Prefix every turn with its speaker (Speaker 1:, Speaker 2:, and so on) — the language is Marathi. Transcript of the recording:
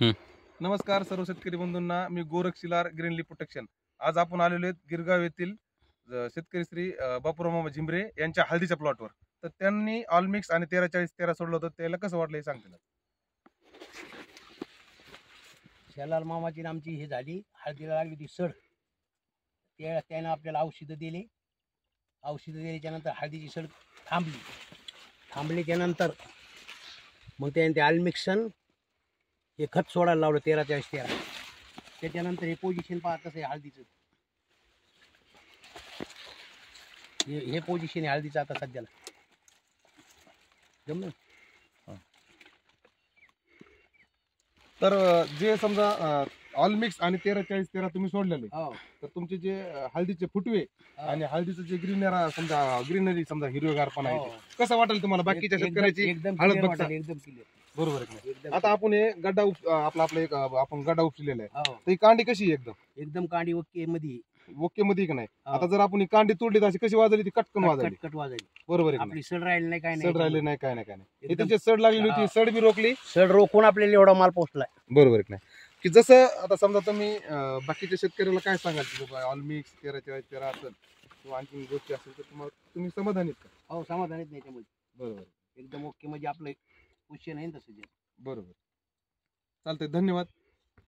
Speaker 1: हं.
Speaker 2: नमस्कार सर्व शेतकरी बंधूंना, मी गोरख शिलार ग्रीन लीफ प्रोटेक्शन. आज आपण आलेलो आहेत गिरगाव येथील शेतकरी श्री बापूराव मामा झिंबरे यांच्या हळदीच्या प्लॉटवर. तर त्यांनी ऑलमिक्स आणि 13-40-13 सोडलं होतं. त्याला कसं वाटलं हे सांगतील.
Speaker 3: शेलार मामाची आणि आमची हे झाली, हळदीला लागली होती सड. त्यानं आपल्याला औषधं दिली. औषधं दिल्याच्या नंतर हळदीची सड थांबली त्यानंतर मग त्याने ते आल्मिक्सन हे खत सोडायला लावलं 13-40-13. त्याच्यानंतर हे पोझिशन पहा कसं आहे हळदीचं. हे पोझिशन आहे हळदीचं आता सध्याला. जमलं.
Speaker 2: तर जे समजा ऑलमिक्स आणि 13-40-13 तुम्ही सोडलेले,
Speaker 3: हो
Speaker 2: तर तुमचे जे हळदीचे फुटवे आणि हळदीचं जे ग्रीनरी समजा हिरवेगारपणा आहे,
Speaker 3: हो.
Speaker 2: ते कसं वाटेल तुम्हाला बाकीच्या शेतकऱ्याची
Speaker 3: एकदम
Speaker 2: हळद
Speaker 3: clear
Speaker 2: बघता?
Speaker 3: वाटेल, एकदम क्लिअर.
Speaker 2: बरोबर आहे की नाही?
Speaker 3: एकदम
Speaker 2: आता आपण हे गड्डा आपला एक आपण गड्डा उपसलेला आहे.
Speaker 3: हो
Speaker 2: तर ही कांडी कशी आहे?
Speaker 3: एकदम कांडी ओके मध्ये
Speaker 2: ओके मध्ये की नाही?
Speaker 3: हो.
Speaker 2: आता जर आपण ही कांडी तोडली तर अशी कशी वाजली? ती कटकन वाजली.
Speaker 3: कट वाजायची.
Speaker 2: बरोबर आहे की नाही?
Speaker 3: आपली सड राहिली नाही, काय
Speaker 2: सड राहिले
Speaker 3: नाही.
Speaker 2: नाही, काय नाही, काय नाही. हे
Speaker 3: एकदम-
Speaker 2: त्याची सड लागलेली होती, सड बी रोखली.
Speaker 3: सड रोखून आपल्याला एवढा माल पोहोचलाय.
Speaker 2: बरोबर आहे की नाही? की जसं आता समजा तुम्ही बाकीच्या शेतकऱ्याला काय सांगाल की बाबा ऑलमिक्स 13-40-13 असेल किंवा आणखी गोष्टी असेल तर तुम्ही समाधानी आहेत का?
Speaker 3: हो समाधानीच नाही त्यामध्ये.
Speaker 2: बरोबर,
Speaker 3: एकदम ओके म्हणजे आपलं क्वेश्चन आहे ना तसं.
Speaker 2: बरोबर. चालतंय, धन्यवाद.